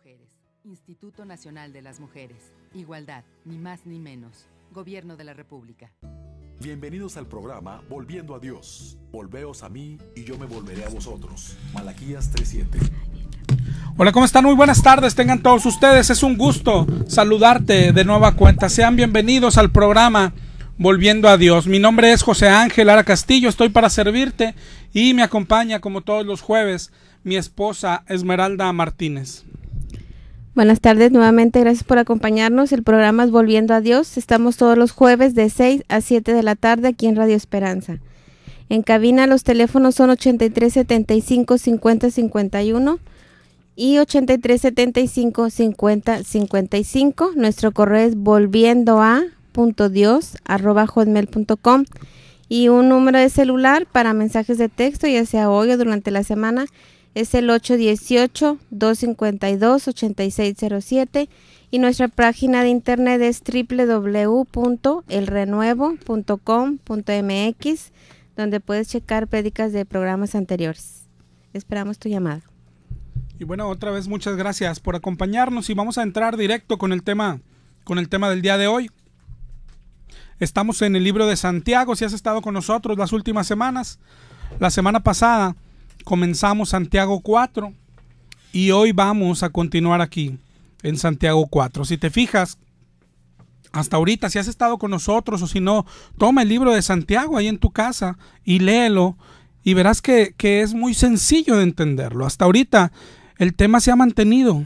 mujeres. Instituto Nacional de las Mujeres. Igualdad, ni más ni menos. Gobierno de la República. Bienvenidos al programa Volviendo a Dios. Volveos a mí y yo me volveré a vosotros. Malaquías 3:7. Hola, ¿cómo están? Muy buenas tardes, tengan todos ustedes. Es un gusto saludarte de nueva cuenta. Sean bienvenidos al programa Volviendo a Dios. Mi nombre es José Ángel Lara Castillo, estoy para servirte y me acompaña como todos los jueves mi esposa Esmeralda Martínez. Buenas tardes nuevamente, gracias por acompañarnos. El programa es Volviendo a Dios. Estamos todos los jueves de 6 a 7 de la tarde aquí en Radio Esperanza. En cabina los teléfonos son 83 75 50 51 y 83 75 50 55. Nuestro correo es volviendoa.dios@hotmail.com y un número de celular para mensajes de texto, ya sea hoy o durante la semana, es el 818-252-8607 y nuestra página de internet es www.elrenuevo.com.mx, donde puedes checar prédicas de programas anteriores. Esperamos tu llamada. Y bueno, otra vez muchas gracias por acompañarnos y vamos a entrar directo con el tema del día de hoy. Estamos en el libro de Santiago. Si has estado con nosotros las últimas semanas, la semana pasada comenzamos Santiago 4 y hoy vamos a continuar aquí en Santiago 4. Si te fijas, hasta ahorita, si has estado con nosotros o si no, toma el libro de Santiago ahí en tu casa y léelo y verás que es muy sencillo de entenderlo. Hasta ahorita el tema se ha mantenido.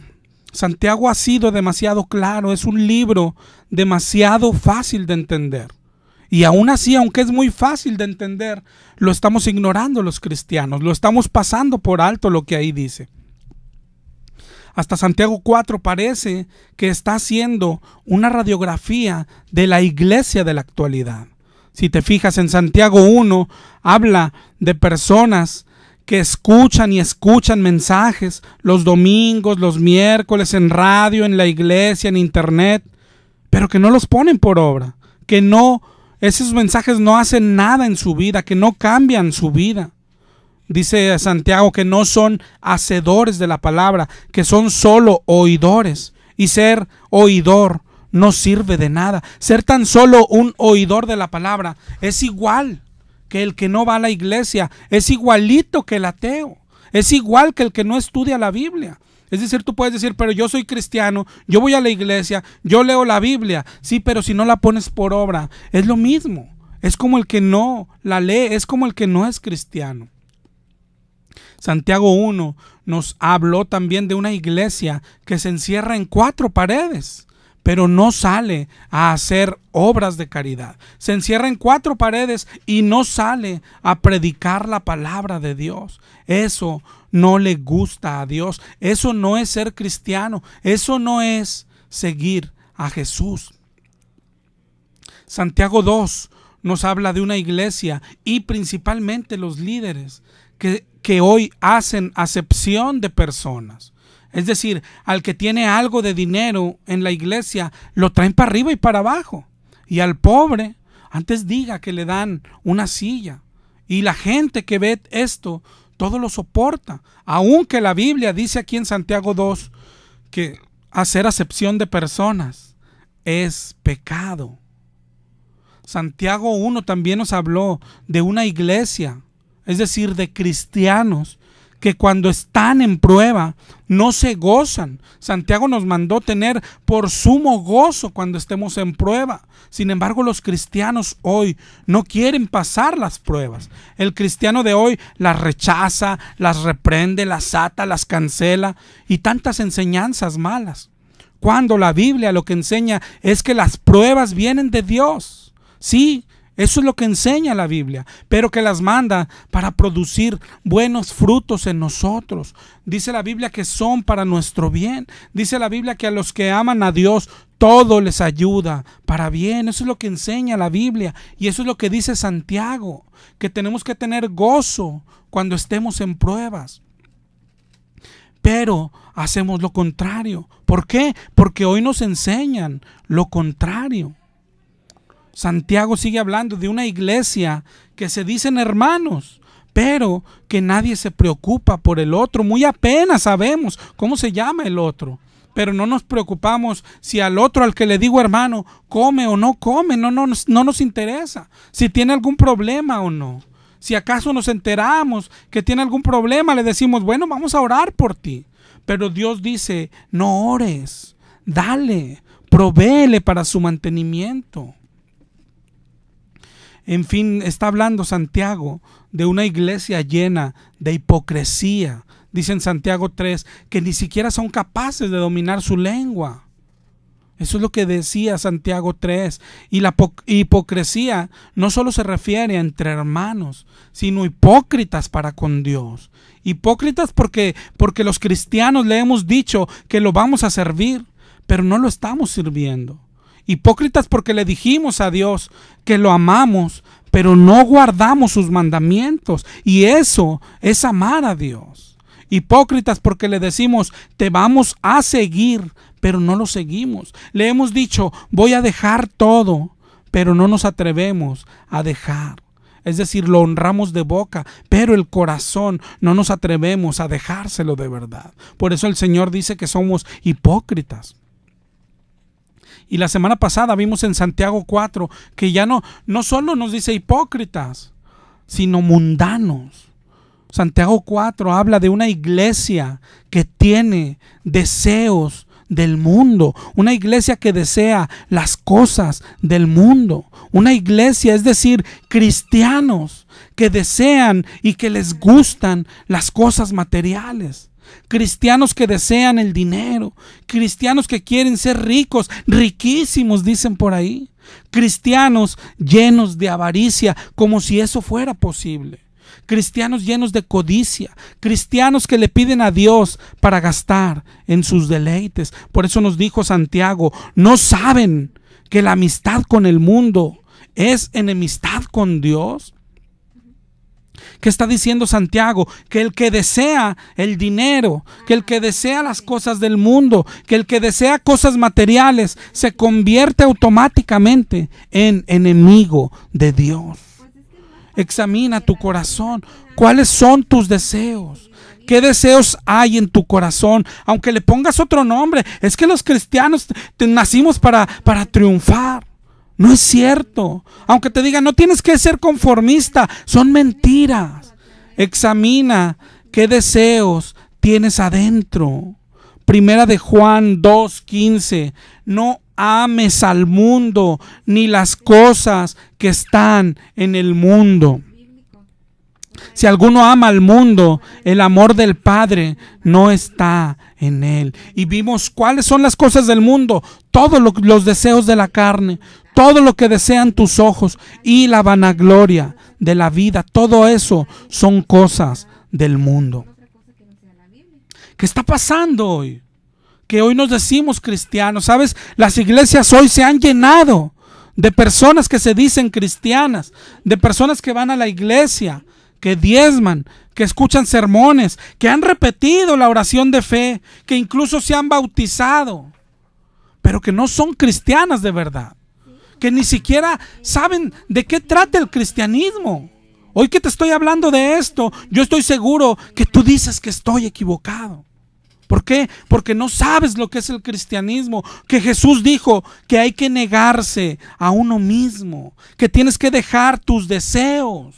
Santiago ha sido demasiado claro, es un libro demasiado fácil de entender. Y aún así, aunque es muy fácil de entender, lo estamos ignorando los cristianos, lo estamos pasando por alto lo que ahí dice. Hasta Santiago 4 parece que está haciendo una radiografía de la iglesia de la actualidad. Si te fijas en Santiago 1, habla de personas que escuchan y escuchan mensajes los domingos, los miércoles, en radio, en la iglesia, en internet, pero que no los ponen por obra, que no, esos mensajes no hacen nada en su vida, que no cambian su vida. Dice Santiago que no son hacedores de la palabra, que son solo oidores, y ser oidor no sirve de nada. Ser tan solo un oidor de la palabra es igual que el que no va a la iglesia, es igualito que el ateo, es igual que el que no estudia la Biblia. Es decir, tú puedes decir, pero yo soy cristiano, yo voy a la iglesia, yo leo la Biblia, sí, pero si no la pones por obra, es lo mismo, es como el que no la lee, es como el que no es cristiano. Santiago 1 nos habló también de una iglesia que se encierra en 4 paredes, pero no sale a hacer obras de caridad. Se encierra en 4 paredes y no sale a predicar la palabra de Dios. Eso no le gusta a Dios. Eso no es ser cristiano. Eso no es seguir a Jesús. Santiago 2 nos habla de una iglesia y principalmente los líderes que hoy hacen acepción de personas. Es decir, al que tiene algo de dinero en la iglesia, lo traen para arriba y para abajo. Y al pobre, antes diga que le dan una silla. Y la gente que ve esto, todo lo soporta. Aunque la Biblia dice aquí en Santiago 2 que hacer acepción de personas es pecado. Santiago 1 también nos habló de una iglesia, es decir, de cristianos que cuando están en prueba no se gozan. Santiago nos mandó tener por sumo gozo cuando estemos en prueba. Sin embargo, los cristianos hoy no quieren pasar las pruebas. El cristiano de hoy las rechaza, las reprende, las ata, las cancela y tantas enseñanzas malas. Cuando la Biblia lo que enseña es que las pruebas vienen de Dios. Sí, eso es lo que enseña la Biblia, pero que las manda para producir buenos frutos en nosotros. Dice la Biblia que son para nuestro bien. Dice la Biblia que a los que aman a Dios todo les ayuda para bien. Eso es lo que enseña la Biblia y eso es lo que dice Santiago, que tenemos que tener gozo cuando estemos en pruebas. Pero hacemos lo contrario. ¿Por qué? Porque hoy nos enseñan lo contrario. Santiago sigue hablando de una iglesia que se dicen hermanos, pero que nadie se preocupa por el otro. Muy apenas sabemos cómo se llama el otro. pero no nos preocupamos si al otro, al que le digo hermano, come o no come. No nos interesa si tiene algún problema o no. Si acaso nos enteramos que tiene algún problema, le decimos, bueno, vamos a orar por ti. Pero Dios dice, no ores, dale, provéele para su mantenimiento. En fin, está hablando Santiago de una iglesia llena de hipocresía. Dice en Santiago 3 que ni siquiera son capaces de dominar su lengua. Eso es lo que decía Santiago 3. Y la hipocresía no solo se refiere a entre hermanos, sino hipócritas para con Dios. Hipócritas porque los cristianos le hemos dicho que lo vamos a servir, pero no lo estamos sirviendo. Hipócritas porque le dijimos a Dios que lo amamos, pero no guardamos sus mandamientos. Y eso es amar a Dios. Hipócritas porque le decimos, te vamos a seguir, pero no lo seguimos. Le hemos dicho, voy a dejar todo, pero no nos atrevemos a dejar. Es decir, lo honramos de boca, pero el corazón no nos atrevemos a dejárselo de verdad. Por eso el Señor dice que somos hipócritas. Y la semana pasada vimos en Santiago 4 que ya no solo nos dice hipócritas, sino mundanos. Santiago 4 habla de una iglesia que tiene deseos del mundo, una iglesia que desea las cosas del mundo, una iglesia, es decir, cristianos que desean y que les gustan las cosas materiales. Cristianos que desean el dinero, cristianos que quieren ser ricos, riquísimos, dicen por ahí. Cristianos llenos de avaricia, como si eso fuera posible. Cristianos llenos de codicia, cristianos que le piden a Dios para gastar en sus deleites. Por eso nos dijo Santiago, ¿no saben que la amistad con el mundo es enemistad con Dios? ¿Qué está diciendo Santiago? Que el que desea el dinero, que el que desea las cosas del mundo, que el que desea cosas materiales, se convierte automáticamente en enemigo de Dios. Examina tu corazón. ¿Cuáles son tus deseos? ¿Qué deseos hay en tu corazón? Aunque le pongas otro nombre, es que los cristianos nacimos para triunfar. No es cierto. Aunque te digan, no tienes que ser conformista, son mentiras. Examina qué deseos tienes adentro. Primera de Juan 2:15. No ames al mundo ni las cosas que están en el mundo. Si alguno ama al mundo, el amor del Padre no está en él. Y vimos cuáles son las cosas del mundo, todos los deseos de la carne, todo lo que desean tus ojos y la vanagloria de la vida, todo eso son cosas del mundo. ¿Qué está pasando hoy? Que hoy nos decimos cristianos, ¿sabes? Las iglesias hoy se han llenado de personas que se dicen cristianas, de personas que van a la iglesia, que diezman, que escuchan sermones, que han repetido la oración de fe, que incluso se han bautizado, pero que no son cristianas de verdad, que ni siquiera saben de qué trata el cristianismo. Hoy que te estoy hablando de esto, yo estoy seguro que tú dices que estoy equivocado. ¿Por qué? Porque no sabes lo que es el cristianismo, que Jesús dijo que hay que negarse a uno mismo, que tienes que dejar tus deseos,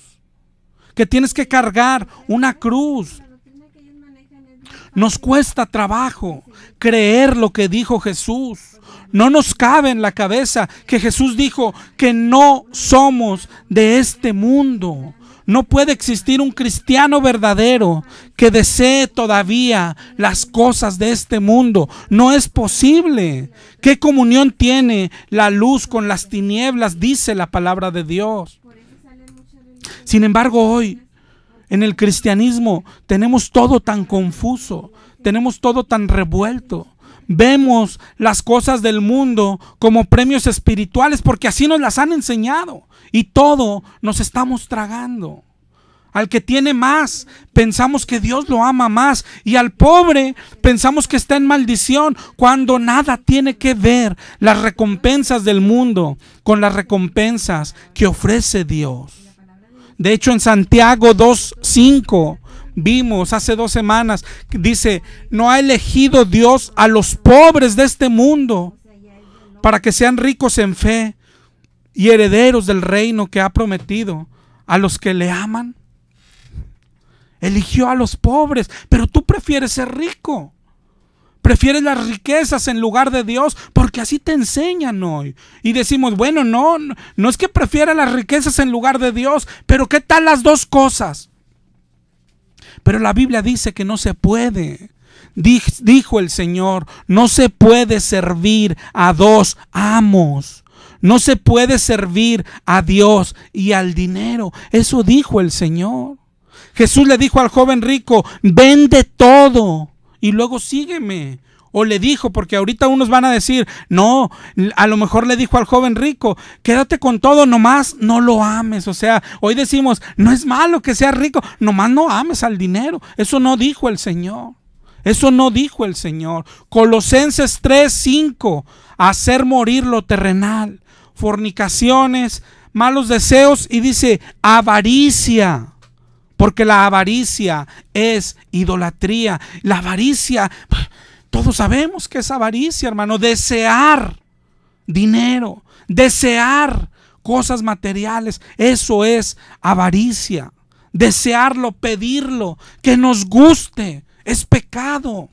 que tienes que cargar una cruz. Nos cuesta trabajo creer lo que dijo Jesús. No nos cabe en la cabeza que Jesús dijo que no somos de este mundo. No puede existir un cristiano verdadero que desee todavía las cosas de este mundo. No es posible. ¿Qué comunión tiene la luz con las tinieblas? Dice la palabra de Dios. Sin embargo, hoy en el cristianismo tenemos todo tan confuso, tenemos todo tan revuelto. Vemos las cosas del mundo como premios espirituales porque así nos las han enseñado y todo nos estamos tragando. Al que tiene más, pensamos que Dios lo ama más, y al pobre pensamos que está en maldición, cuando nada tiene que ver las recompensas del mundo con las recompensas que ofrece Dios. De hecho, en Santiago 2:5 vimos hace 2 semanas, dice, no ha elegido Dios a los pobres de este mundo para que sean ricos en fe y herederos del reino que ha prometido a los que le aman. Eligió a los pobres, pero tú prefieres ser rico. Prefieres las riquezas en lugar de Dios, porque así te enseñan hoy. Y decimos, bueno, no es que prefiera las riquezas en lugar de Dios, pero ¿qué tal las dos cosas? Pero la Biblia dice que no se puede. Dijo el Señor, no se puede servir a 2 amos. No se puede servir a Dios y al dinero. Eso dijo el Señor. Jesús le dijo al joven rico, vende todo y luego sígueme. O le dijo, porque ahorita unos van a decir, no, a lo mejor le dijo al joven rico, quédate con todo, nomás no lo ames. O sea, hoy decimos, no es malo que seas rico, nomás no ames al dinero. Eso no dijo el Señor. Eso no dijo el Señor. Colosenses 3:5, hacer morir lo terrenal, fornicaciones, malos deseos, y dice avaricia. Porque la avaricia es idolatría. La avaricia, todos sabemos que es avaricia, hermano. Desear dinero, desear cosas materiales, eso es avaricia. Desearlo, pedirlo, que nos guste, es pecado.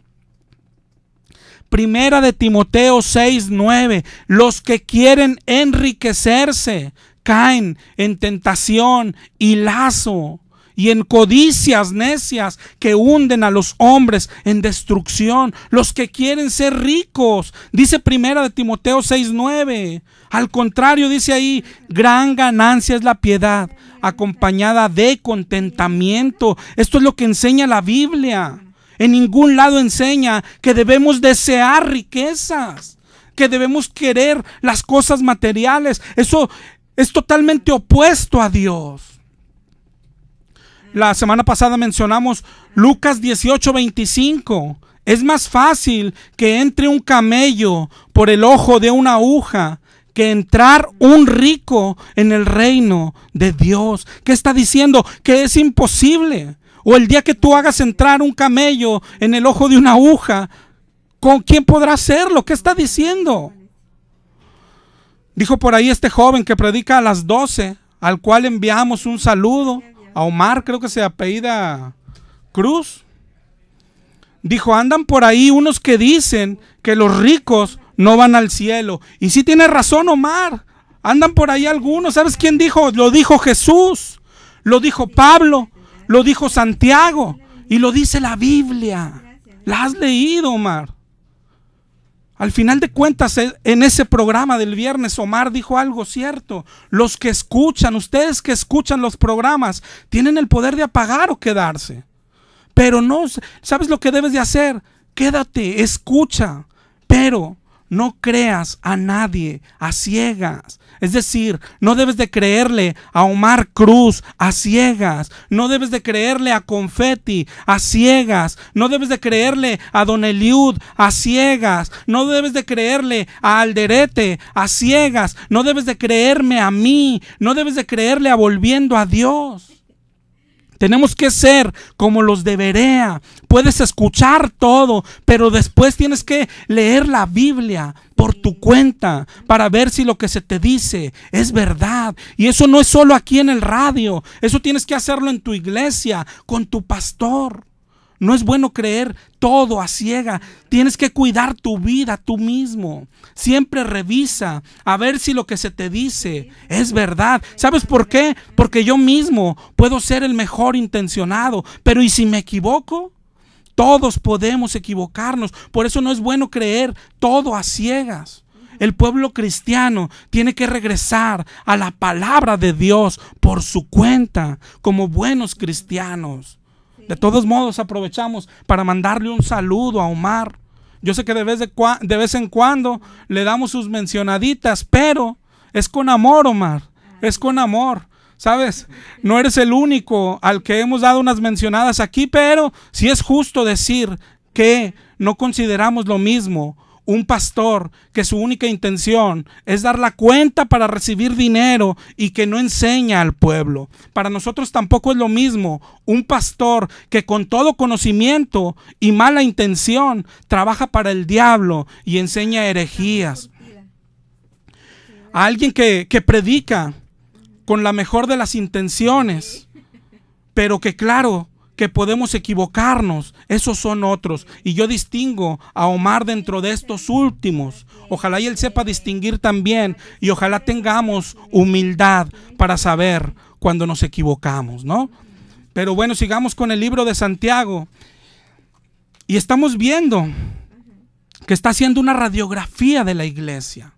Primera de Timoteo 6:9, los que quieren enriquecerse caen en tentación y lazo y en codicias necias que hunden a los hombres en destrucción. Los que quieren ser ricos, dice Primera de Timoteo 6:9. Al contrario, dice ahí, gran ganancia es la piedad, acompañada de contentamiento. Esto es lo que enseña la Biblia. En ningún lado enseña que debemos desear riquezas, que debemos querer las cosas materiales. Eso es totalmente opuesto a Dios. La semana pasada mencionamos Lucas 18:25. Es más fácil que entre un camello por el ojo de una aguja que entrar un rico en el reino de Dios. ¿Qué está diciendo? Que es imposible. O el día que tú hagas entrar un camello en el ojo de una aguja, ¿con quién podrá hacerlo? ¿Qué está diciendo? Dijo por ahí este joven que predica a las 12, al cual enviamos un saludo. A Omar, creo que se apellida Cruz. Dijo, andan por ahí unos que dicen que los ricos no van al cielo. Y sí tiene razón Omar. Andan por ahí algunos. ¿Sabes quién dijo? Lo dijo Jesús. Lo dijo Pablo. Lo dijo Santiago. Y lo dice la Biblia. ¿La has leído, Omar? Al final de cuentas, en ese programa del viernes, Omar dijo algo cierto. Los que escuchan, ustedes que escuchan los programas, tienen el poder de apagar o quedarse. Pero no, ¿sabes lo que debes de hacer? Quédate, escucha, pero no creas a nadie a ciegas. Es decir, no debes de creerle a Omar Cruz a ciegas. No debes de creerle a Confetti a ciegas. No debes de creerle a Don Eliud a ciegas. No debes de creerle a Alderete a ciegas. No debes de creerme a mí. No debes de creerle a Volviendo a Dios. Tenemos que ser como los de Berea. Puedes escuchar todo, pero después tienes que leer la Biblia por tu cuenta para ver si lo que se te dice es verdad. Y eso no es solo aquí en el radio. Eso tienes que hacerlo en tu iglesia, con tu pastor. No es bueno creer todo a ciega. Tienes que cuidar tu vida tú mismo. Siempre revisa a ver si lo que se te dice es verdad. ¿Sabes por qué? Porque yo mismo puedo ser el mejor intencionado, pero ¿y si me equivoco? Todos podemos equivocarnos. Por eso no es bueno creer todo a ciegas. El pueblo cristiano tiene que regresar a la palabra de Dios por su cuenta, como buenos cristianos. De todos modos, aprovechamos para mandarle un saludo a Omar. Yo sé que de vez en cuando le damos sus mencionaditas, pero es con amor, Omar. Es con amor. ¿Sabes? No eres el único al que hemos dado unas mencionadas aquí, pero sí es justo decir que no consideramos lo mismo un pastor que su única intención es dar la cuenta para recibir dinero y que no enseña al pueblo. Para nosotros tampoco es lo mismo un pastor que con todo conocimiento y mala intención trabaja para el diablo y enseña herejías. A alguien que predica con la mejor de las intenciones, pero que claro, que podemos equivocarnos, esos son otros. Y yo distingo a Omar dentro de estos últimos. Ojalá y él sepa distinguir también, y ojalá tengamos humildad para saber cuando nos equivocamos, ¿no? Pero bueno, sigamos con el libro de Santiago. Y estamos viendo que está haciendo una radiografía de la iglesia.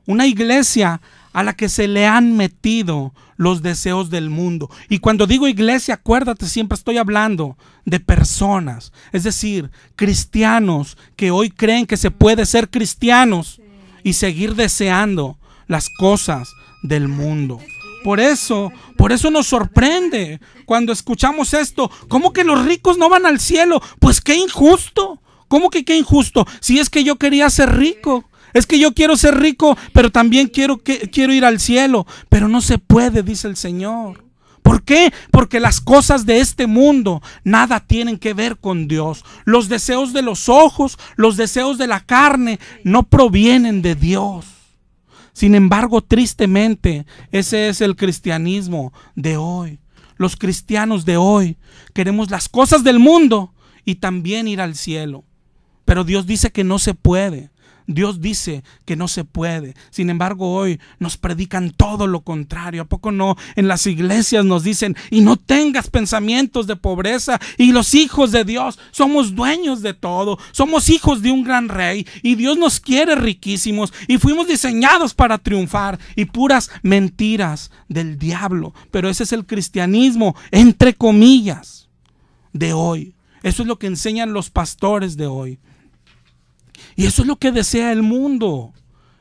Una iglesia a la que se le han metido los deseos del mundo. Y cuando digo iglesia, acuérdate, siempre estoy hablando de personas, es decir, cristianos que hoy creen que se puede ser cristianos y seguir deseando las cosas del mundo. Por eso nos sorprende cuando escuchamos esto. ¿Cómo que los ricos no van al cielo? Pues qué injusto. ¿Cómo que qué injusto? Si es que yo quería ser rico. Es que yo quiero ser rico, pero también quiero ir al cielo. Pero no se puede, dice el Señor. ¿Por qué? Porque las cosas de este mundo nada tienen que ver con Dios. Los deseos de los ojos, los deseos de la carne no provienen de Dios. Sin embargo, tristemente, ese es el cristianismo de hoy. Los cristianos de hoy queremos las cosas del mundo y también ir al cielo. Pero Dios dice que no se puede. Dios dice que no se puede. Sin embargo, hoy nos predican todo lo contrario. ¿A poco no? En las iglesias nos dicen: y no tengas pensamientos de pobreza. Y los hijos de Dios somos dueños de todo. Somos hijos de un gran rey. Y Dios nos quiere riquísimos. Y fuimos diseñados para triunfar. Y puras mentiras del diablo. Pero ese es el cristianismo, entre comillas, de hoy. Eso es lo que enseñan los pastores de hoy. Y eso es lo que desea el mundo.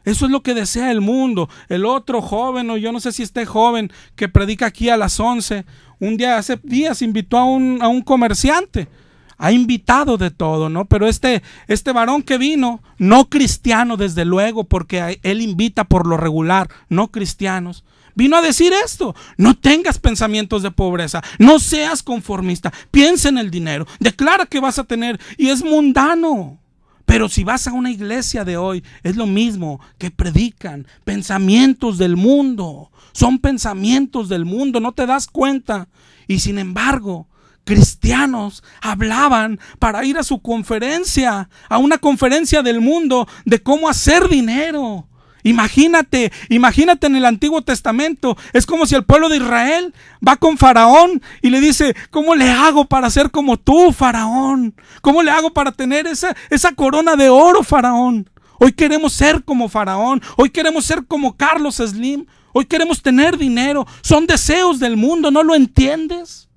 Eso es lo que desea el mundo. El otro joven, o yo no sé si esté joven, que predica aquí a las 11, un día, hace días, invitó a un comerciante. Ha invitado de todo, ¿no? Pero este varón que vino, no cristiano desde luego, porque él invita por lo regular, no cristianos. Vino a decir esto: no tengas pensamientos de pobreza, no seas conformista, piensa en el dinero, declara que vas a tener, y es mundano. Pero si vas a una iglesia de hoy, es lo mismo que predican pensamientos del mundo. Son pensamientos del mundo, no te das cuenta. Y sin embargo, cristianos hablaban para ir a su conferencia, a una conferencia del mundo, de cómo hacer dinero. Imagínate en el Antiguo Testamento, es como si el pueblo de Israel va con Faraón y le dice: ¿cómo le hago para ser como tú, Faraón? ¿Cómo le hago para tener esa corona de oro, Faraón? Hoy queremos ser como Faraón, hoy queremos ser como Carlos Slim, hoy queremos tener dinero. Son deseos del mundo, ¿no lo entiendes?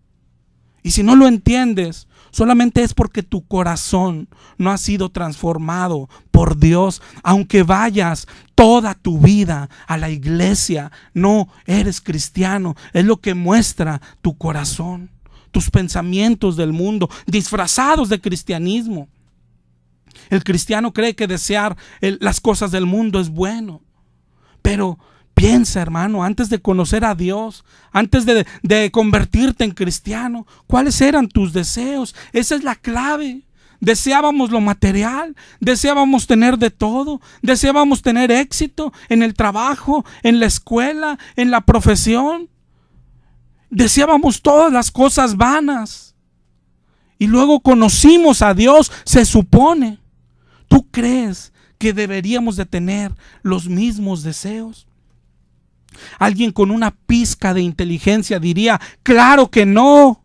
Y si no lo entiendes, solamente es porque tu corazón no ha sido transformado por Dios. Aunque vayas toda tu vida a la iglesia, no eres cristiano. Es lo que muestra tu corazón, tus pensamientos del mundo, disfrazados de cristianismo. El cristiano cree que desear las cosas del mundo es bueno. Pero piensa, hermano, antes de conocer a Dios, antes de convertirte en cristiano, ¿cuáles eran tus deseos? Esa es la clave. Deseábamos lo material, deseábamos tener de todo, deseábamos tener éxito en el trabajo, en la escuela, en la profesión. Deseábamos todas las cosas vanas. Y luego conocimos a Dios, se supone. ¿Tú crees que deberíamos de tener los mismos deseos? Alguien con una pizca de inteligencia diría: claro que no.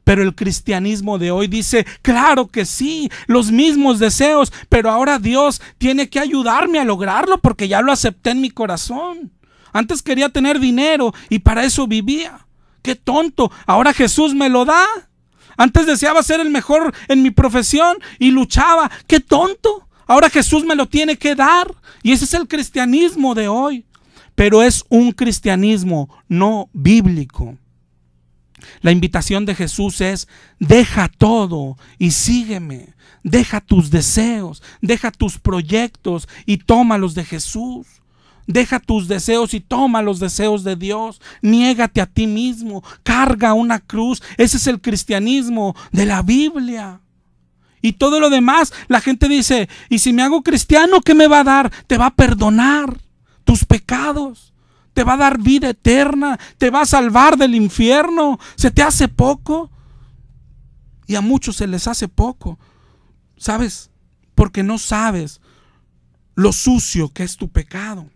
Pero el cristianismo de hoy dice: claro que sí, los mismos deseos, pero ahora Dios tiene que ayudarme a lograrlo porque ya lo acepté en mi corazón. Antes quería tener dinero y para eso vivía. ¡Qué tonto! Ahora Jesús me lo da. Antes deseaba ser el mejor en mi profesión y luchaba. ¡Qué tonto! Ahora Jesús me lo tiene que dar. Y ese es el cristianismo de hoy. Pero es un cristianismo no bíblico. La invitación de Jesús es: deja todo y sígueme. Deja tus deseos, deja tus proyectos y tómalos de Jesús. Deja tus deseos y toma los deseos de Dios. Niégate a ti mismo, carga una cruz. Ese es el cristianismo de la Biblia. Y todo lo demás, la gente dice: ¿y si me hago cristiano, qué me va a dar? Te va a perdonar tus pecados, te va a dar vida eterna, te va a salvar del infierno. ¿Se te hace poco? Y a muchos se les hace poco. ¿Sabes? Porque no sabes lo sucio que es tu pecado.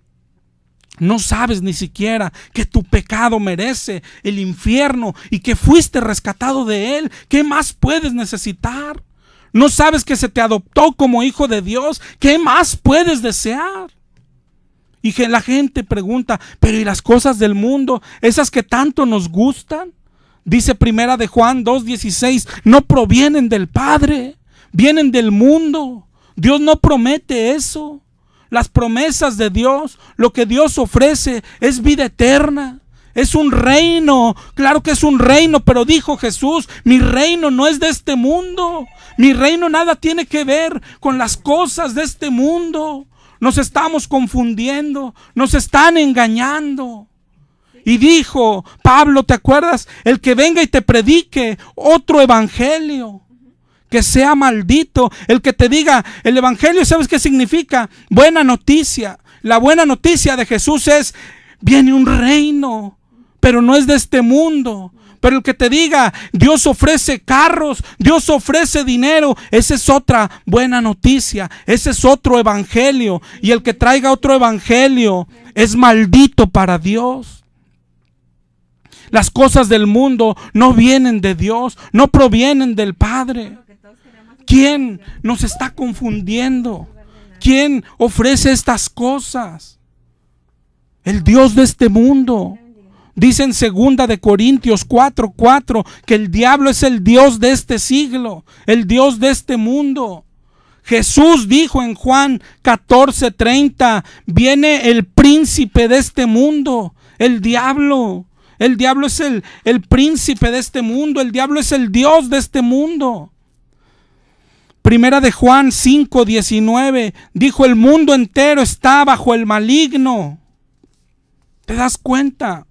No sabes ni siquiera que tu pecado merece el infierno y que fuiste rescatado de él. ¿Qué más puedes necesitar? No sabes que se te adoptó como hijo de Dios. ¿Qué más puedes desear? Y que la gente pregunta: pero ¿y las cosas del mundo? Esas que tanto nos gustan. Dice Primera de Juan 2:16, no provienen del Padre, vienen del mundo. Dios no promete eso. Las promesas de Dios, lo que Dios ofrece es vida eterna. Es un reino, claro que es un reino, pero dijo Jesús: mi reino no es de este mundo. Mi reino nada tiene que ver con las cosas de este mundo. Nos estamos confundiendo, nos están engañando. Y dijo Pablo, ¿te acuerdas? El que venga y te predique otro evangelio, que sea maldito. El que te diga el evangelio, ¿sabes qué significa? Buena noticia. La buena noticia de Jesús es: viene un reino, pero no es de este mundo. Pero el que te diga Dios ofrece carros, Dios ofrece dinero, esa es otra buena noticia, ese es otro evangelio. Y el que traiga otro evangelio es maldito para Dios. Las cosas del mundo no vienen de Dios, no provienen del Padre. ¿Quién nos está confundiendo? ¿Quién ofrece estas cosas? El Dios de este mundo. Dice en 2 de Corintios 4:4 que el diablo es el Dios de este siglo, el Dios de este mundo. Jesús dijo en Juan 14:30, viene el príncipe de este mundo, el diablo. El diablo es el príncipe de este mundo, el diablo es el Dios de este mundo. Primera de Juan 5:19 dijo: el mundo entero está bajo el maligno. ¿Te das cuenta?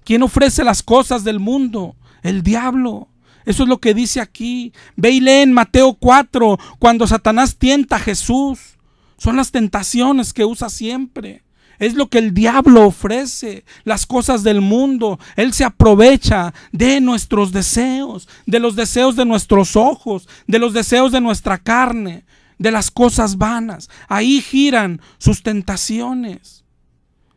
¿Quién ofrece las cosas del mundo? El diablo. Eso es lo que dice aquí. Ve y lee en Mateo 4, cuando Satanás tienta a Jesús. Son las tentaciones que usa siempre. Es lo que el diablo ofrece, las cosas del mundo. Él se aprovecha de nuestros deseos, de los deseos de nuestros ojos, de los deseos de nuestra carne, de las cosas vanas. Ahí giran sus tentaciones.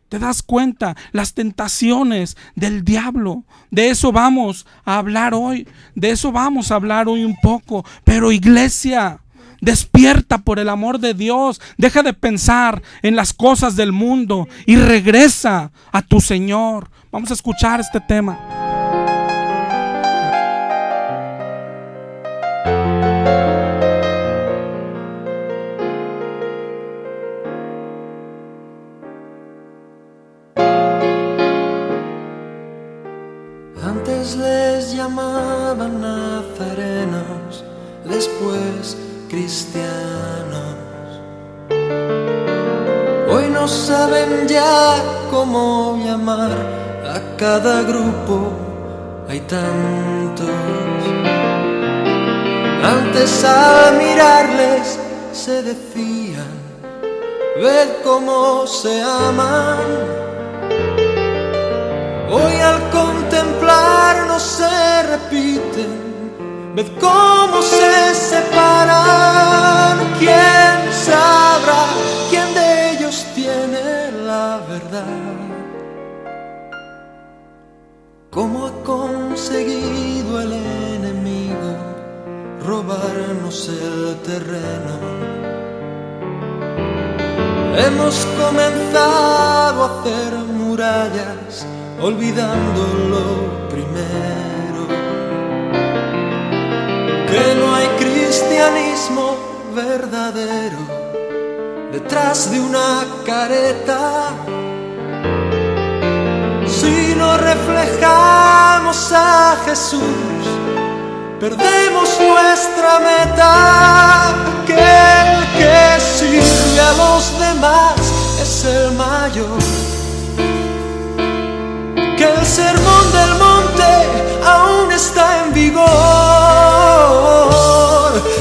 ¿Te das cuenta? Las tentaciones del diablo. De eso vamos a hablar hoy. De eso vamos a hablar hoy un poco. Pero iglesia, despierta por el amor de Dios. Deja de pensar en las cosas del mundo y regresa a tu Señor. Vamos a escuchar este tema. Antes les llamaban nazarenos, después cristianos. Hoy no saben ya cómo llamar a cada grupo, hay tantos. Antes al mirarles se decían: ved cómo se aman. Hoy al contemplarnos se repiten, ved cómo se separan. ¿Quién sabrá quién de ellos tiene la verdad? ¿Cómo ha conseguido el enemigo robarnos el terreno? Hemos comenzado a hacer murallas, olvidando lo primero, que no hay cristianismo verdadero detrás de una careta. Si no reflejamos a Jesús, perdemos nuestra meta, que el que sirve a los demás es el mayor, que el sermón del monte aún está en vigor,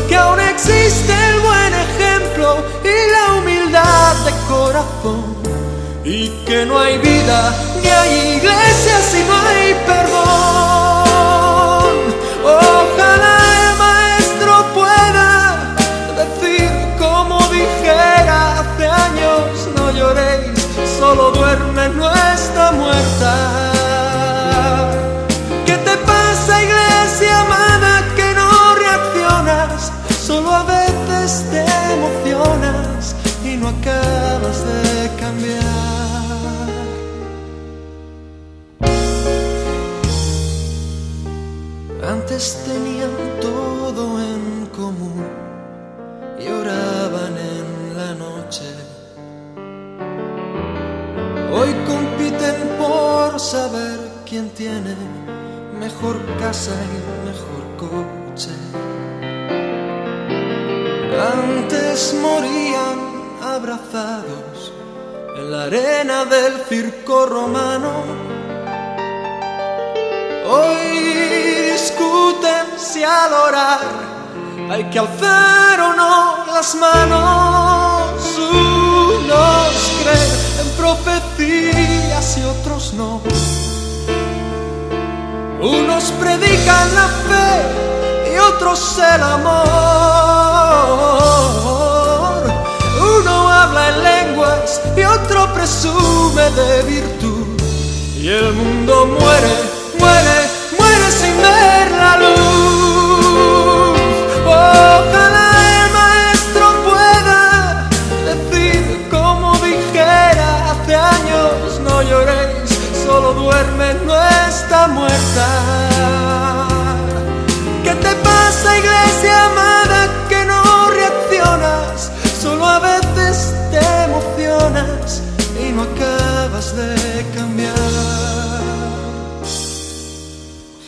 que aún existe el buen ejemplo y la humildad de corazón, y que no hay vida ni hay iglesia si no hay perdón. Ojalá el maestro pueda decir como dijera hace años: no lloréis, solo duerme, no está muerta. ¿Qué te pasa, iglesia amada, que no reaccionas? Solo a veces te emocionas y no acabas de cambiar. Antes tenían todo en común y oraban en la noche. Hoy compiten por saber quién tiene mejor casa y mejor coche. Antes morían abrazados en la arena del circo romano. Hoy discuten si al orar hay que alzar o no las manos. Unos creen en profecías y otros no. Unos predican la fe y otros el amor. Uno habla en lenguas y otro presume de virtud. Y el mundo muere sin ver la luz. Ojalá el maestro pueda decir como dijera hace años: no lloréis, solo duerme, no está muerta. ¿Qué te pasa, iglesia amada, que no reaccionas? Solo a veces te emocionas y no acabas de cambiar.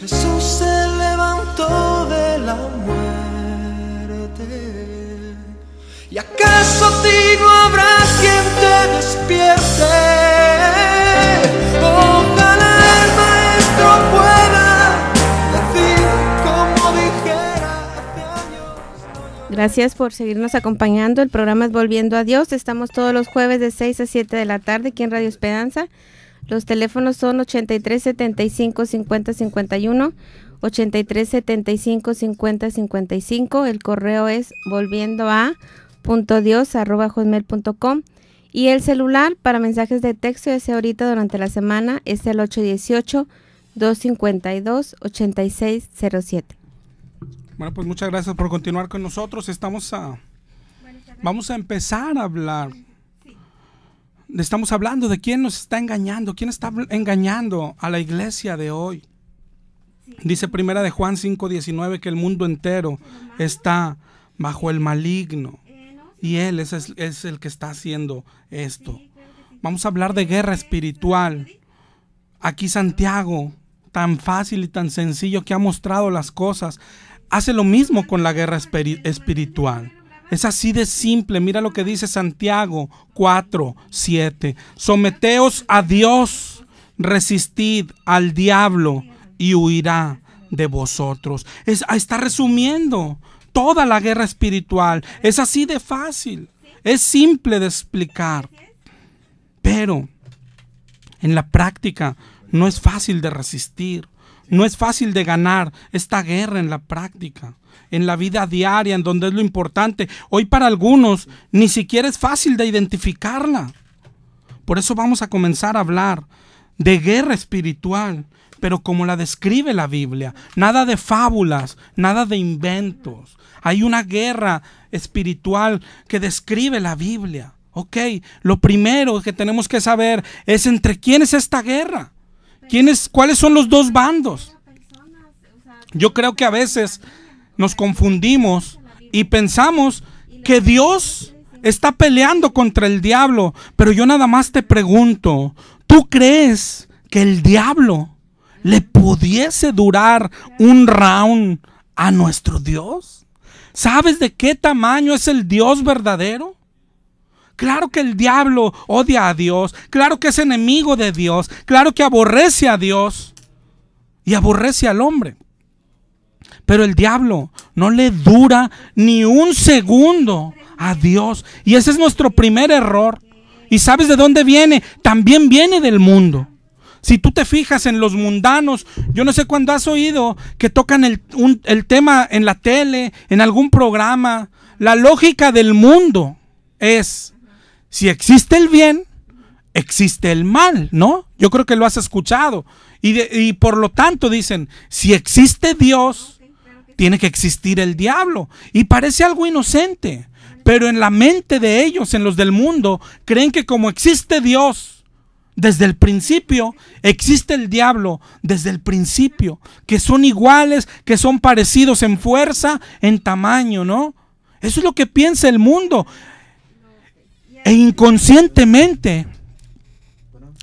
Jesús se levantó de la muerte. ¿Y acaso a ti no habrá quien te despierte? Ojalá el maestro pueda decir como dijera hace años. Gracias por seguirnos acompañando. El programa es Volviendo a Dios. Estamos todos los jueves de 6 a 7 de la tarde aquí en Radio Esperanza. Los teléfonos son 83 75 50 51, 83 75 50 55. El correo es volviendoa.dios@hotmail.com. Y el celular para mensajes de texto, ya sea ahorita durante la semana, es el 818-252-8607. Bueno, pues muchas gracias por continuar con nosotros. Vamos a empezar a hablar. Estamos hablando de quién nos está engañando, quién está engañando a la iglesia de hoy. Dice Primera de Juan 5:19 que el mundo entero está bajo el maligno y él es el que está haciendo esto. Vamos a hablar de guerra espiritual. Aquí Santiago, tan fácil y tan sencillo que ha mostrado las cosas, hace lo mismo con la guerra espiritual. Es así de simple. Mira lo que dice Santiago 4:7. Someteos a Dios, resistid al diablo y huirá de vosotros. Está resumiendo toda la guerra espiritual. Es así de fácil. Es simple de explicar. Pero en la práctica no es fácil de resistir. No es fácil de ganar esta guerra en la práctica, en la vida diaria, en donde es lo importante. Hoy para algunos ni siquiera es fácil de identificarla. Por eso vamos a comenzar a hablar de guerra espiritual, pero como la describe la Biblia. Nada de fábulas, nada de inventos. Hay una guerra espiritual que describe la Biblia. Ok, lo primero que tenemos que saber es entre quién es esta guerra. ¿Cuáles son los dos bandos? Yo creo que a veces nos confundimos y pensamos que Dios está peleando contra el diablo, pero yo nada más te pregunto, ¿tú crees que el diablo le pudiese durar un round a nuestro Dios? ¿Sabes de qué tamaño es el Dios verdadero? Claro que el diablo odia a Dios, claro que es enemigo de Dios, claro que aborrece a Dios y aborrece al hombre. Pero el diablo no le dura ni un segundo a Dios. Y ese es nuestro primer error. ¿Y sabes de dónde viene? También viene del mundo. Si tú te fijas en los mundanos, yo no sé cuándo has oído que tocan el tema en la tele, en algún programa. La lógica del mundo es: si existe el bien, existe el mal, ¿no? Yo creo que lo has escuchado. Y por lo tanto dicen, si existe Dios, tiene que existir el diablo. Y parece algo inocente, pero en la mente de ellos, en los del mundo, creen que como existe Dios desde el principio, existe el diablo desde el principio, que son iguales, que son parecidos en fuerza, en tamaño, ¿no? Eso es lo que piensa el mundo. E inconscientemente,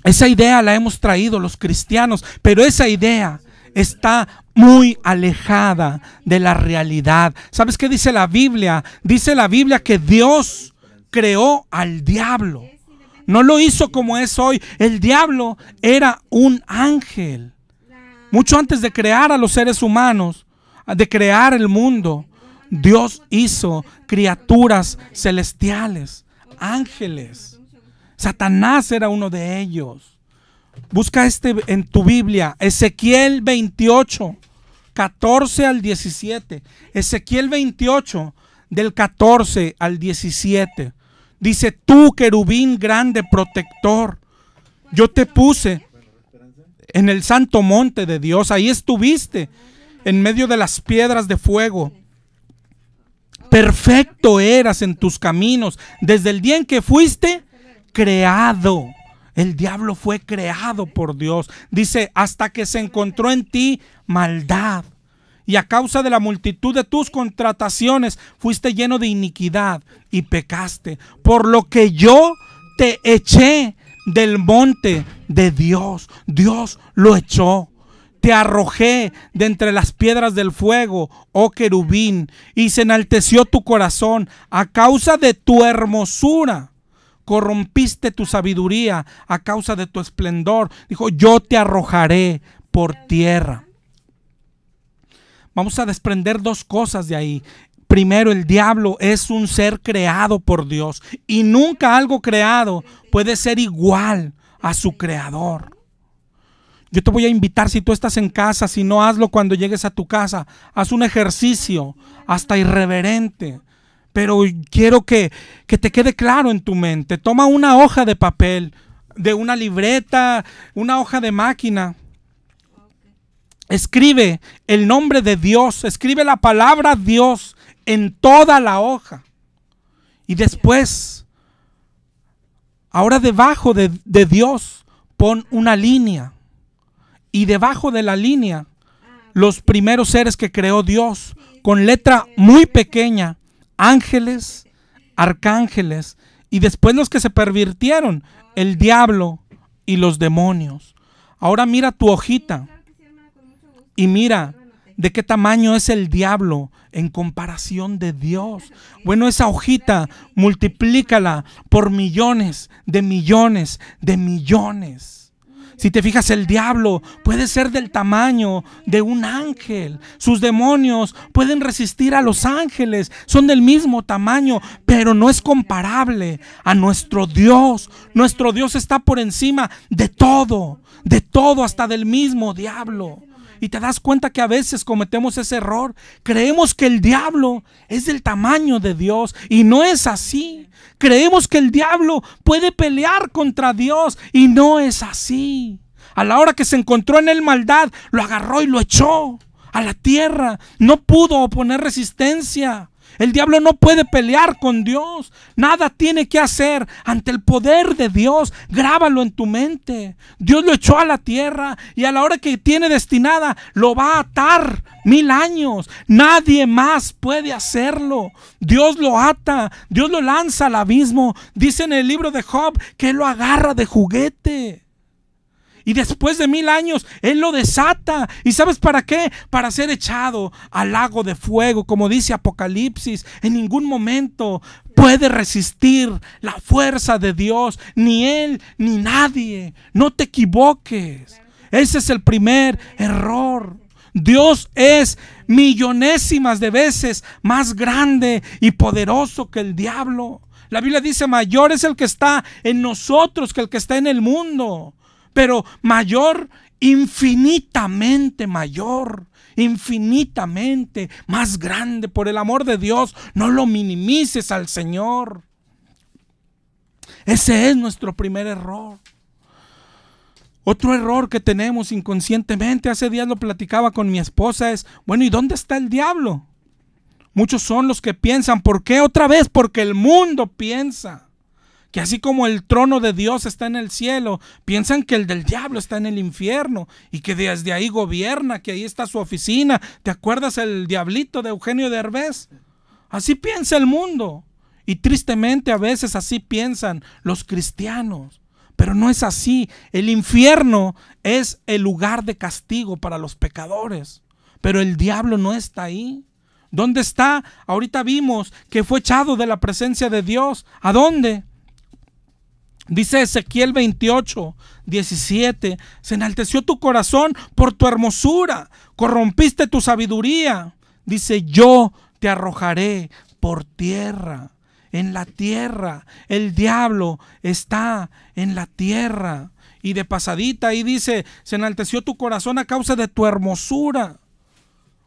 esa idea la hemos traído los cristianos, pero esa idea está muy alejada de la realidad. ¿Sabes qué dice la Biblia? Dice la Biblia que Dios creó al diablo. No lo hizo como es hoy. El diablo era un ángel. Mucho antes de crear a los seres humanos, de crear el mundo, Dios hizo criaturas celestiales, ángeles. Satanás era uno de ellos. Busca en tu Biblia, Ezequiel 28, 14 al 17. Ezequiel 28, del 14 al 17. Dice: tú, querubín grande protector, yo te puse en el santo monte de Dios. Ahí estuviste, en medio de las piedras de fuego. Perfecto eras en tus caminos desde el día en que fuiste creado. El diablo fue creado por Dios. Dice: hasta que se encontró en ti maldad. Y a causa de la multitud de tus contrataciones fuiste lleno de iniquidad y pecaste. Por lo que yo te eché del monte de Dios. Dios lo echó. Te arrojé de entre las piedras del fuego, oh querubín, y se enalteció tu corazón a causa de tu hermosura. Corrompiste tu sabiduría a causa de tu esplendor. Dijo: yo te arrojaré por tierra. Vamos a desprender dos cosas de ahí. Primero, el diablo es un ser creado por Dios y nunca algo creado puede ser igual a su creador. Yo te voy a invitar, si tú estás en casa, si no, hazlo cuando llegues a tu casa. Haz un ejercicio hasta irreverente, pero quiero que te quede claro en tu mente. Toma una hoja de papel, de una libreta, una hoja de máquina. Escribe el nombre de Dios, escribe la palabra Dios en toda la hoja. Y después, ahora debajo de Dios, pon una línea. Y debajo de la línea, los primeros seres que creó Dios, con letra muy pequeña: ángeles, arcángeles, y después los que se pervirtieron, el diablo y los demonios. Ahora mira tu hojita y mira de qué tamaño es el diablo en comparación de Dios. Bueno, esa hojita multiplícala por millones de millones de millones. Si te fijas, el diablo puede ser del tamaño de un ángel. Sus demonios pueden resistir a los ángeles. Son del mismo tamaño, pero no es comparable a nuestro Dios. Nuestro Dios está por encima de todo, hasta del mismo diablo. Y te das cuenta que a veces cometemos ese error. Creemos que el diablo es del tamaño de Dios y no es así. Creemos que el diablo puede pelear contra Dios y no es así. A la hora que se encontró en él maldad, lo agarró y lo echó a la tierra. No pudo oponer resistencia. El diablo no puede pelear con Dios. Nada tiene que hacer ante el poder de Dios. Grábalo en tu mente. Dios lo echó a la tierra y a la hora que tiene destinada lo va a atar 1000 años. Nadie más puede hacerlo. Dios lo ata. Dios lo lanza al abismo. Dice en el libro de Job que Él lo agarra de juguete. Y después de 1000 años, Él lo desata. ¿Y sabes para qué? Para ser echado al lago de fuego. Como dice Apocalipsis, en ningún momento puede resistir la fuerza de Dios. Ni Él, ni nadie. No te equivoques. Ese es el primer error. Dios es millonésimas de veces más grande y poderoso que el diablo. La Biblia dice: mayor es el que está en nosotros que el que está en el mundo. Pero mayor, infinitamente mayor, infinitamente más grande. Por el amor de Dios, no lo minimices al Señor. Ese es nuestro primer error. Otro error que tenemos inconscientemente, hace días lo platicaba con mi esposa, es: bueno, ¿y dónde está el diablo? Muchos son los que piensan. ¿Por qué otra vez? Porque el mundo piensa que así como el trono de Dios está en el cielo, piensan que el del diablo está en el infierno y que desde ahí gobierna, que ahí está su oficina. ¿Te acuerdas el diablito de Eugenio Derbez? Así piensa el mundo. Y tristemente a veces así piensan los cristianos. Pero no es así. El infierno es el lugar de castigo para los pecadores. Pero el diablo no está ahí. ¿Dónde está? Ahorita vimos que fue echado de la presencia de Dios. ¿A dónde? Dice Ezequiel 28, 17: se enalteció tu corazón por tu hermosura, corrompiste tu sabiduría. Dice: yo te arrojaré por tierra. En la tierra, el diablo está en la tierra. Y de pasadita ahí dice: se enalteció tu corazón a causa de tu hermosura.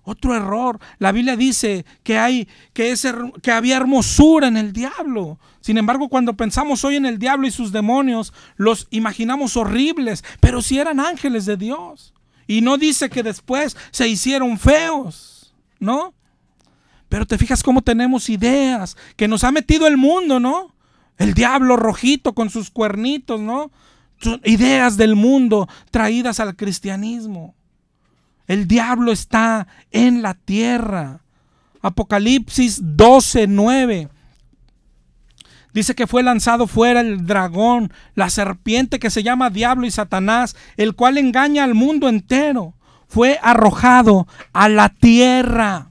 Otro error. La Biblia dice que había hermosura en el diablo. Sin embargo, cuando pensamos hoy en el diablo y sus demonios, los imaginamos horribles, pero sí eran ángeles de Dios. Y no dice que después se hicieron feos, ¿no? Pero te fijas cómo tenemos ideas que nos ha metido el mundo, ¿no? El diablo rojito con sus cuernitos, ¿no? Ideas del mundo traídas al cristianismo. El diablo está en la tierra. Apocalipsis 12, 9. Dice que fue lanzado fuera el dragón, la serpiente que se llama Diablo y Satanás, el cual engaña al mundo entero. Fue arrojado a la tierra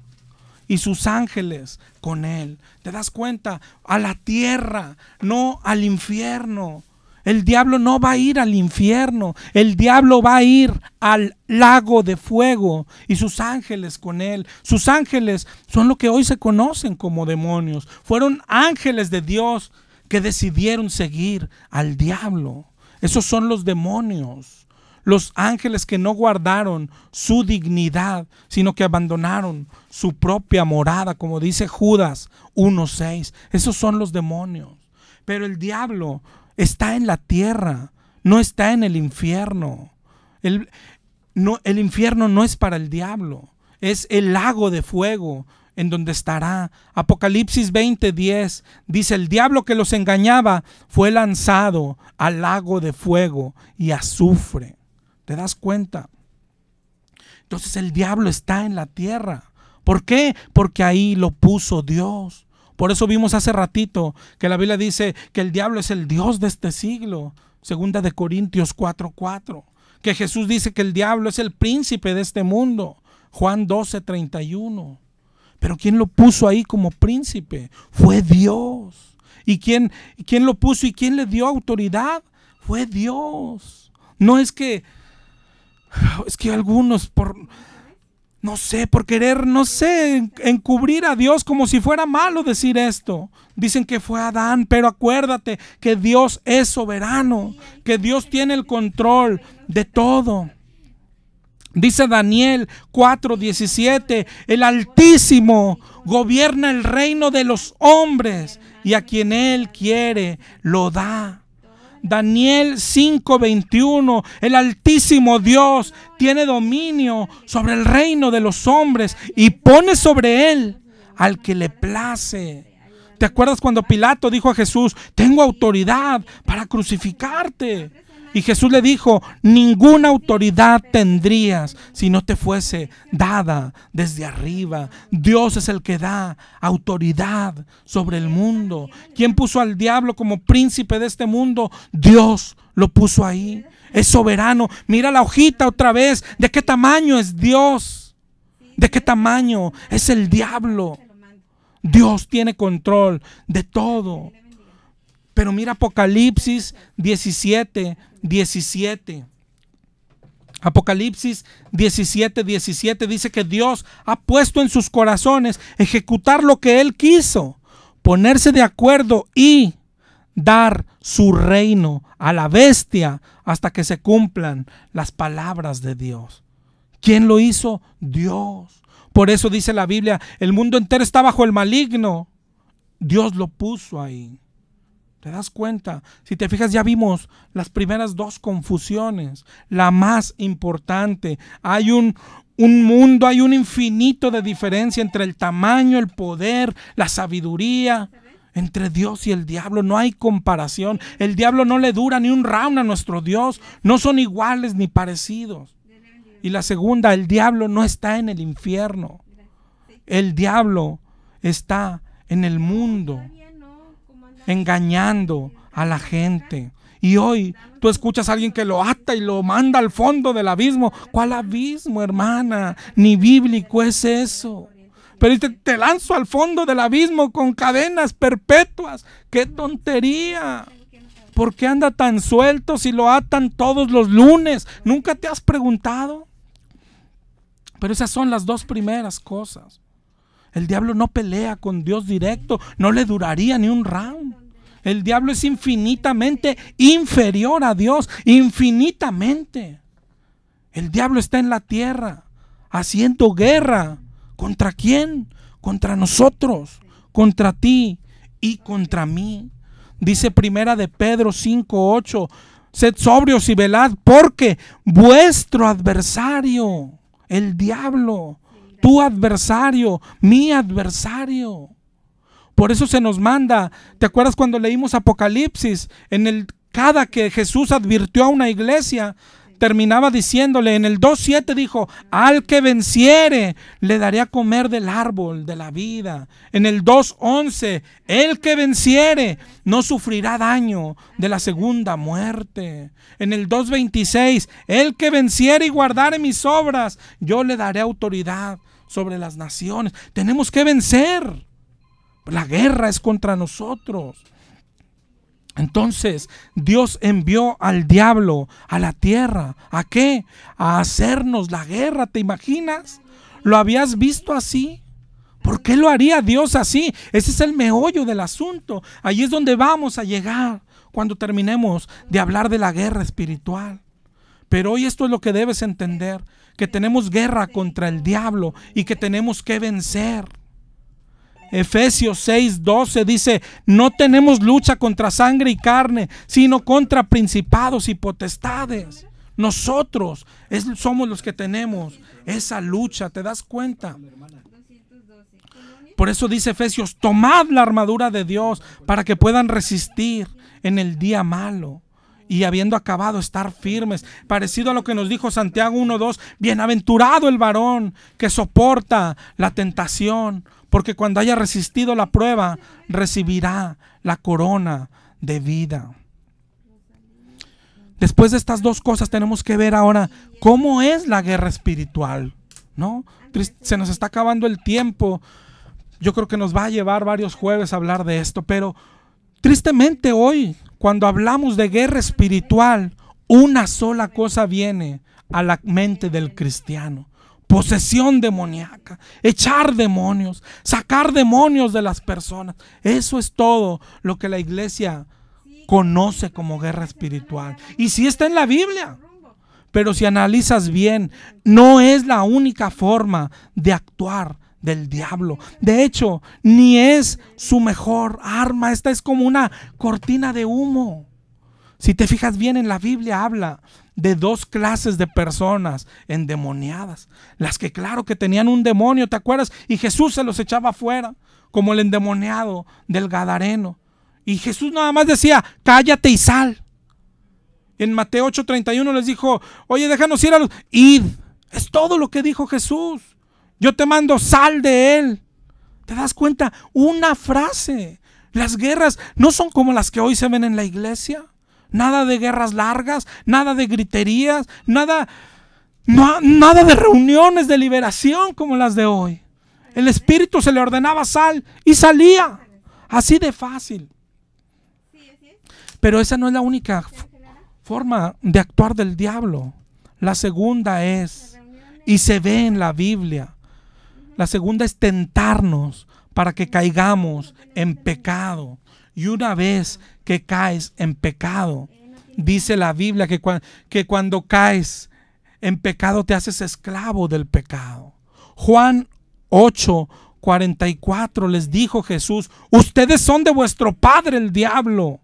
y sus ángeles con él. ¿Te das cuenta? A la tierra, no al infierno. El diablo no va a ir al infierno. El diablo va a ir al lago de fuego y sus ángeles con él. Sus ángeles son lo que hoy se conocen como demonios. Fueron ángeles de Dios que decidieron seguir al diablo. Esos son los demonios. Los ángeles que no guardaron su dignidad, sino que abandonaron su propia morada, como dice Judas 1:6. Esos son los demonios. Pero el diablo está en la tierra, no está en el infierno. El infierno no es para el diablo, es el lago de fuego en donde estará. Apocalipsis 20:10 dice: el diablo que los engañaba fue lanzado al lago de fuego y azufre. ¿Te das cuenta? Entonces el diablo está en la tierra. ¿Por qué? Porque ahí lo puso Dios. Por eso vimos hace ratito que la Biblia dice que el diablo es el dios de este siglo. 2 Corintios 4:4. Que Jesús dice que el diablo es el príncipe de este mundo. Juan 12:31. Pero ¿quién lo puso ahí como príncipe? Fue Dios. ¿Y quién lo puso y quién le dio autoridad? Fue Dios. No es que algunos por querer, encubrir a Dios como si fuera malo decir esto. Dicen que fue Adán, pero acuérdate que Dios es soberano, que Dios tiene el control de todo. Dice Daniel 4:17, el Altísimo gobierna el reino de los hombres y a quien Él quiere lo da. Daniel 5:21, el Altísimo Dios tiene dominio sobre el reino de los hombres y pone sobre él al que le place. ¿Te acuerdas cuando Pilato dijo a Jesús: tengo autoridad para crucificarte? Y Jesús le dijo, ninguna autoridad tendrías si no te fuese dada desde arriba. Dios es el que da autoridad sobre el mundo. ¿Quién puso al diablo como príncipe de este mundo? Dios lo puso ahí. Es soberano. Mira la hojita otra vez. ¿De qué tamaño es Dios? ¿De qué tamaño es el diablo? Dios tiene control de todo. Pero mira Apocalipsis 17. Apocalipsis 17 dice que Dios ha puesto en sus corazones ejecutar lo que Él quiso, ponerse de acuerdo y dar su reino a la bestia hasta que se cumplan las palabras de Dios. ¿Quién lo hizo? Dios. Por eso dice la Biblia, el mundo entero está bajo el maligno. Dios lo puso ahí. ¿Te das cuenta? Si te fijas, ya vimos las primeras dos confusiones. La más importante. Hay un mundo, hay un infinito de diferencia entre el tamaño, el poder, la sabiduría. Entre Dios y el diablo no hay comparación. El diablo no le dura ni un round a nuestro Dios. No son iguales ni parecidos. Y la segunda, el diablo no está en el infierno. El diablo está en el mundo, engañando a la gente. Y hoy tú escuchas a alguien que lo ata y lo manda al fondo del abismo. ¿Cuál abismo, hermana? Ni bíblico es eso. Pero te lanzo al fondo del abismo con cadenas perpetuas. ¡Qué tontería! ¿Por qué anda tan suelto si lo atan todos los lunes? ¿Nunca te has preguntado? Pero esas son las dos primeras cosas. El diablo no pelea con Dios directo, no le duraría ni un round. El diablo es infinitamente inferior a Dios, infinitamente. El diablo está en la tierra haciendo guerra. ¿Contra quién? Contra nosotros, contra ti y contra mí. Dice Primera de Pedro 5:8, sed sobrios y velad, porque vuestro adversario, el diablo, tu adversario, mi adversario. Por eso se nos manda. ¿Te acuerdas cuando leímos Apocalipsis? Cada que Jesús advirtió a una iglesia, terminaba diciéndole, en el 2:7 dijo, al que venciere, le daré a comer del árbol de la vida. En el 2:11, el que venciere, no sufrirá daño de la segunda muerte. En el 2:26, el que venciere y guardare mis obras, yo le daré autoridad sobre las naciones. Tenemos que vencer. La guerra es contra nosotros. Entonces Dios envió al diablo a la tierra. ¿A qué? A hacernos la guerra. ¿Te imaginas? ¿Lo habías visto así? ¿Por qué lo haría Dios así? Ese es el meollo del asunto. Ahí es donde vamos a llegar cuando terminemos de hablar de la guerra espiritual. Pero hoy esto es lo que debes entender, que tenemos guerra contra el diablo y que tenemos que vencer. Efesios 6:12 dice, no tenemos lucha contra sangre y carne, sino contra principados y potestades. Nosotros somos los que tenemos esa lucha, ¿te das cuenta? Por eso dice Efesios, tomad la armadura de Dios para que puedan resistir en el día malo. Y habiendo acabado, estar firmes. Parecido a lo que nos dijo Santiago 1:2, bienaventurado el varón que soporta la tentación, porque cuando haya resistido la prueba, recibirá la corona de vida. Después de estas dos cosas tenemos que ver ahora cómo es la guerra espiritual, ¿no? Se nos está acabando el tiempo. Yo creo que nos va a llevar varios jueves a hablar de esto, pero tristemente hoy, cuando hablamos de guerra espiritual, una sola cosa viene a la mente del cristiano: posesión demoníaca, echar demonios, sacar demonios de las personas. Eso es todo lo que la iglesia conoce como guerra espiritual. Y sí está en la Biblia, pero si analizas bien, no es la única forma de actuar del diablo. De hecho, ni es su mejor arma. Esta es como una cortina de humo. Si te fijas bien, en la Biblia habla de dos clases de personas endemoniadas. Las que claro que tenían un demonio, ¿te acuerdas? Y Jesús se los echaba afuera, como el endemoniado del Gadareno. Y Jesús nada más decía, cállate y sal. En Mateo 8:31 les dijo, oye, déjanos ir a los... Id. Es todo lo que dijo Jesús. Yo te mando, sal de él. ¿Te das cuenta? Una frase. Las guerras no son como las que hoy se ven en la iglesia. Nada de guerras largas, nada de griterías, nada de reuniones de liberación como las de hoy. El Espíritu se le ordenaba sal y salía. Así de fácil. Pero esa no es la única forma de actuar del diablo. La segunda es, y se ve en la Biblia, la segunda es tentarnos para que caigamos en pecado. Y una vez que caes en pecado, dice la Biblia que cuando caes en pecado te haces esclavo del pecado. Juan 8:44 les dijo Jesús, ustedes son de vuestro padre el diablo,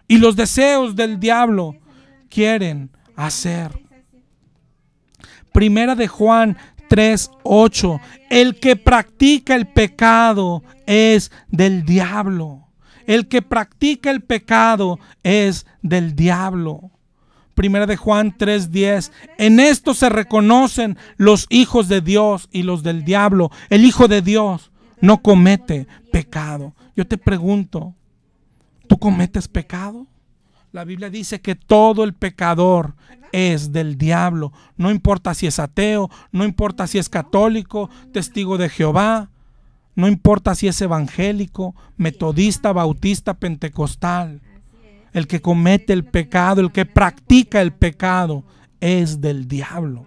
y los deseos del diablo quieren hacer. Primera de Juan 3:8, el que practica el pecado es del diablo. El que practica el pecado es del diablo. Primera de Juan 3:10, en esto se reconocen los hijos de Dios y los del diablo. El hijo de Dios no comete pecado. Yo te pregunto, ¿tú cometes pecado? La Biblia dice que todo el pecador es del diablo. No importa si es ateo, no importa si es católico, testigo de Jehová, no importa si es evangélico, metodista, bautista, pentecostal. El que comete el pecado, el que practica el pecado, es del diablo.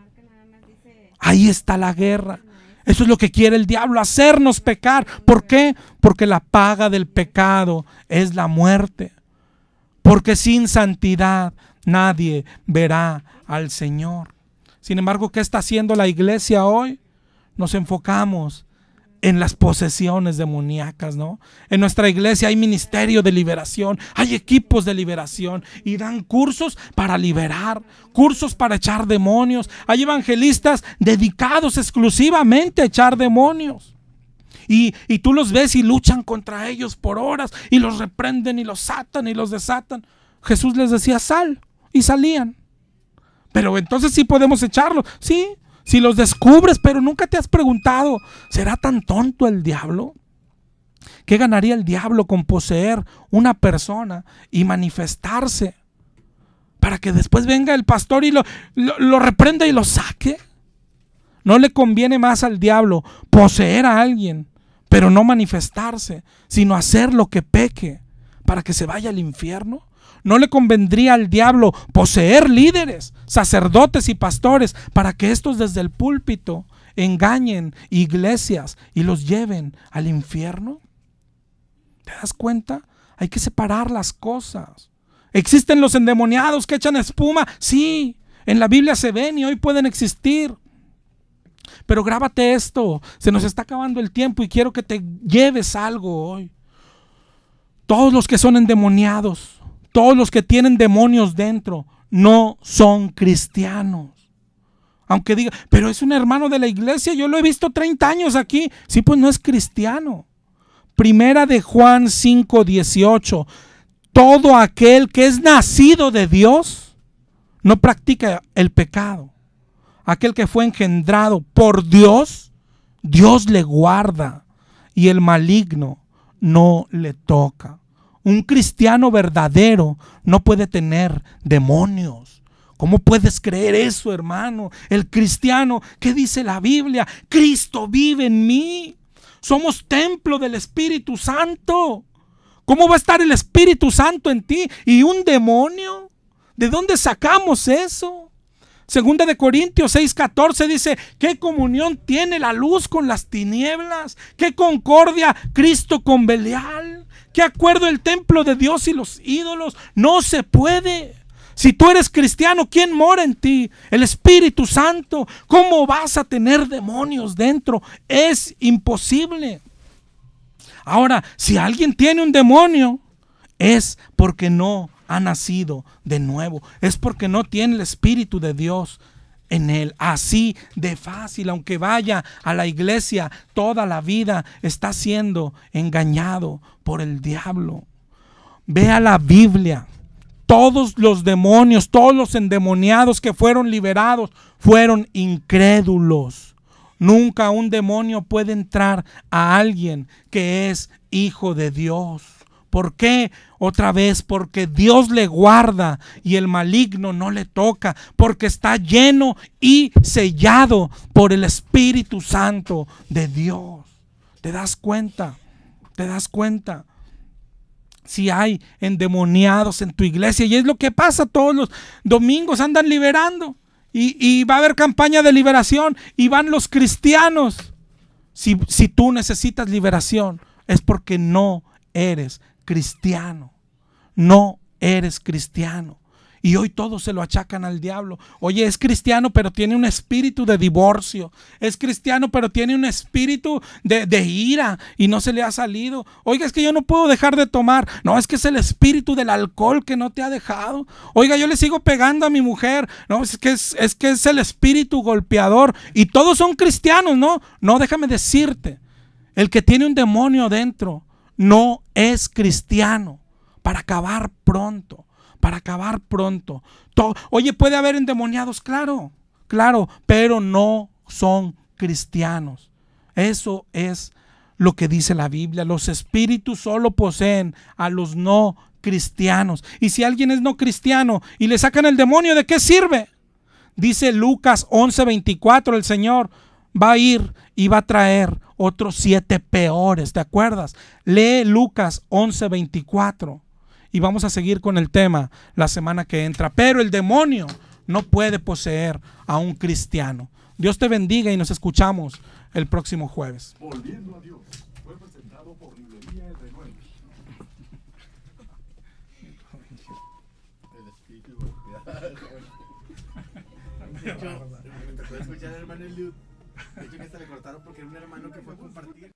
Ahí está la guerra. Eso es lo que quiere el diablo, hacernos pecar. ¿Por qué? Porque la paga del pecado es la muerte. Porque sin santidad nadie verá al Señor. Sin embargo, ¿qué está haciendo la iglesia hoy? Nos enfocamos en las posesiones demoníacas, ¿no? En nuestra iglesia hay ministerio de liberación, hay equipos de liberación y dan cursos para liberar, cursos para echar demonios. Hay evangelistas dedicados exclusivamente a echar demonios. Y tú los ves y luchan contra ellos por horas y los reprenden y los atan y los desatan. Jesús les decía sal y salían. Pero entonces sí podemos echarlos, sí. Si los descubres, pero nunca te has preguntado, ¿será tan tonto el diablo? ¿Qué ganaría el diablo con poseer una persona y manifestarse para que después venga el pastor y lo reprenda y lo saque? ¿No le conviene más al diablo poseer a alguien, pero no manifestarse, sino hacer lo que peque para que se vaya al infierno? ¿No le convendría al diablo poseer líderes, sacerdotes y pastores para que estos desde el púlpito engañen iglesias y los lleven al infierno? ¿Te das cuenta? Hay que separar las cosas. ¿Existen los endemoniados que echan espuma? Sí, en la Biblia se ven y hoy pueden existir. Pero grábate esto, se nos está acabando el tiempo y quiero que te lleves algo hoy. Todos los que son endemoniados, todos los que tienen demonios dentro, no son cristianos. Aunque diga, pero es un hermano de la iglesia, yo lo he visto 30 años aquí. Sí, pues no es cristiano. Primera de Juan 5:18, todo aquel que es nacido de Dios no practica el pecado. Aquel que fue engendrado por Dios, Dios le guarda y el maligno no le toca. Un cristiano verdadero no puede tener demonios. ¿Cómo puedes creer eso, hermano? El cristiano, ¿qué dice la Biblia? Cristo vive en mí. Somos templo del Espíritu Santo. ¿Cómo va a estar el Espíritu Santo en ti y un demonio? ¿De dónde sacamos eso? Segunda de Corintios 6:14 dice, ¿qué comunión tiene la luz con las tinieblas? ¿Qué concordia Cristo con Belial? ¿Qué acuerdo el templo de Dios y los ídolos? No se puede. Si tú eres cristiano, ¿quién mora en ti? El Espíritu Santo. ¿Cómo vas a tener demonios dentro? Es imposible. Ahora, si alguien tiene un demonio, es porque no ha nacido de nuevo, es porque no tiene el Espíritu de Dios en él. Así de fácil, aunque vaya a la iglesia toda la vida, está siendo engañado por el diablo. Ve a la Biblia. todos los demonios, todos los endemoniados que fueron liberados, fueron incrédulos. Nunca un demonio puede entrar a alguien que es hijo de Dios. ¿Por qué? Otra vez, porque Dios le guarda y el maligno no le toca, porque está lleno y sellado por el Espíritu Santo de Dios. ¿Te das cuenta? ¿Te das cuenta? Si hay endemoniados en tu iglesia, y es lo que pasa todos los domingos, andan liberando y va a haber campaña de liberación y van los cristianos. Si tú necesitas liberación, es porque no eres cristiano. No eres cristiano. Y hoy todos se lo achacan al diablo. Oye, es cristiano pero tiene un espíritu de divorcio. Es cristiano pero tiene un espíritu de ira y no se le ha salido. Oiga, es que yo no puedo dejar de tomar. No, es que es el espíritu del alcohol que no te ha dejado. Oiga, yo le sigo pegando a mi mujer. No, es que es el espíritu golpeador. Y todos son cristianos, ¿no? No, déjame decirte. El que tiene un demonio dentro no es cristiano. Para acabar pronto. Para acabar pronto. Oye, puede haber endemoniados, claro, pero no son cristianos. Eso es lo que dice la Biblia. Los espíritus solo poseen a los no cristianos. Y si alguien es no cristiano y le sacan el demonio, ¿de qué sirve? Dice Lucas 11:24, el Señor va a ir y va a traer otros 7 peores, ¿te acuerdas? Lee Lucas 11:24. Y vamos a seguir con el tema la semana que entra. Pero el demonio no puede poseer a un cristiano. Dios te bendiga y nos escuchamos el próximo jueves. Volviendo a Dios fue presentado por Librería El Renuevo. El espíritu golpeado. De hecho, me tocó escuchar al hermano Eliud. De hecho, que hasta le cortaron porque era un hermano que fue a compartir.